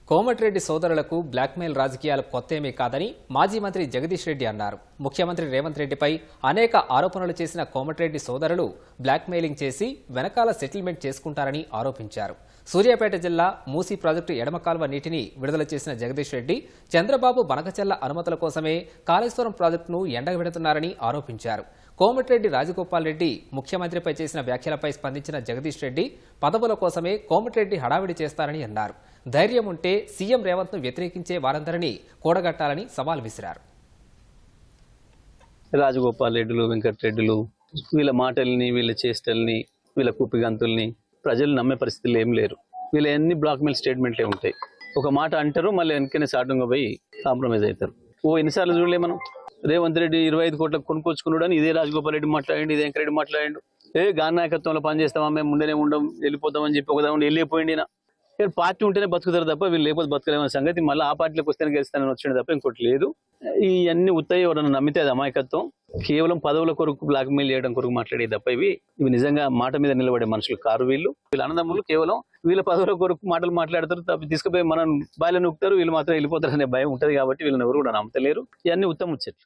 కోమటిరెడ్డి సోదరులకు బ్లాక్మెయిల్ రాజకీయాలు కొత్తేమీ కాదని మాజీ మంత్రి జగదీష్ రెడ్డి అన్నారు. ముఖ్యమంత్రి రేవంత్ రెడ్డిపై అనేక ఆరోపణలు చేసిన కోమటిరెడ్డి సోదరులు బ్లాక్మెయిలింగ్ చేసి వెనకాల సెటిల్మెంట్ చేసుకుంటారని ఆరోపించారు. సూర్యాపేట జిల్లా మూసీ ప్రాజెక్టు ఎడమ కాల్వ నీటిని విడుదల చేసిన జగదీష్ రెడ్డి చంద్రబాబు బనకచెర్ల అనుమతుల కోసమే కాళేశ్వరం ప్రాజెక్టును ఎండగబెడుతున్నారని ఆరోపించారు. కోమటిరెడ్డి రాజగోపాల్ రెడ్డి ముఖ్యమంత్రిపై చేసిన వ్యాఖ్యలపై స్పందించిన జగదీష్ రెడ్డి పదవుల కోసమే కోమటిరెడ్డి హడావిడి చేస్తారని అన్నారు. ధైర్యం ఉంటే సీఎం రేవంత్ ను వ్యతిరేకించే వారందరినీ కూడగట్టాలని సవాల్ విసిరారు. రాజగోపాల్ రెడ్డిలు, వెంకటరెడ్డిలు వీళ్ళ మాటల్ని, వీళ్ళ చేష్టల్ని, వీళ్ళ కుప్పిగంతుల్ని ప్రజలు నమ్మే పరిస్థితులు ఏం లేరు. వీళ్ళ ఎన్ని బ్లాక్మెయిల్ స్టేట్మెంట్లే ఉంటాయి. ఒక మాట అంటారు, మళ్ళీ వెనకనే సాటంగా పోయి కాంప్రమైజ్ అవుతారు. ఎన్నిసార్లు చూడలే మనం. రేవంత్ రెడ్డి 25 కోట్లకు కొనుక్కొచ్చుకున్నాడు అని ఇదే రాజగోపాల్ రెడ్డి మాట్లాడండి, ఇదే వెంకరెడ్డి మాట్లాడండి. గాన్ నాయకత్వంలో పనిచేస్తామా, మేము ముందేనే ఉండం, వెళ్ళిపోతామని చెప్పి ఒకదా వెళ్ళిపోయింది. పార్టీ ఉంటేనే బతుకుతారు తప్ప వీళ్ళు లేకపోతే బతకలేమన్న సంగతి మళ్ళీ ఆ పార్టీలోకి వస్తేనే గెలుస్తానని వచ్చింది తప్ప ఇంకోటి లేదు. ఇవన్నీ ఉత్తయ్య ఎవరన్నా నమ్మితే అది అమాయకత్వం. కేవలం పదవుల కొరకు బ్లాక్మెయిల్ చేయడం కొరకు మాట్లాడే తప్ప ఇవి నిజంగా మాట మీద నిలబడే మనుషులు కారు. వీళ్ళు అన్నదమ్ములు కేవలం వీళ్ళ పదవుల కొరకు మాటలు మాట్లాడతారు తప్ప తీసుకుపోయి మనం బాయిలో నొక్కుతారు, వీళ్ళు మాత్రం వెళ్ళిపోతారు అనే భయం ఉంటది. కాబట్టి వీళ్ళని ఎవరు కూడా నమ్మతలేరు. ఇవన్నీ ఉత్తమ ముచ్చట్లు.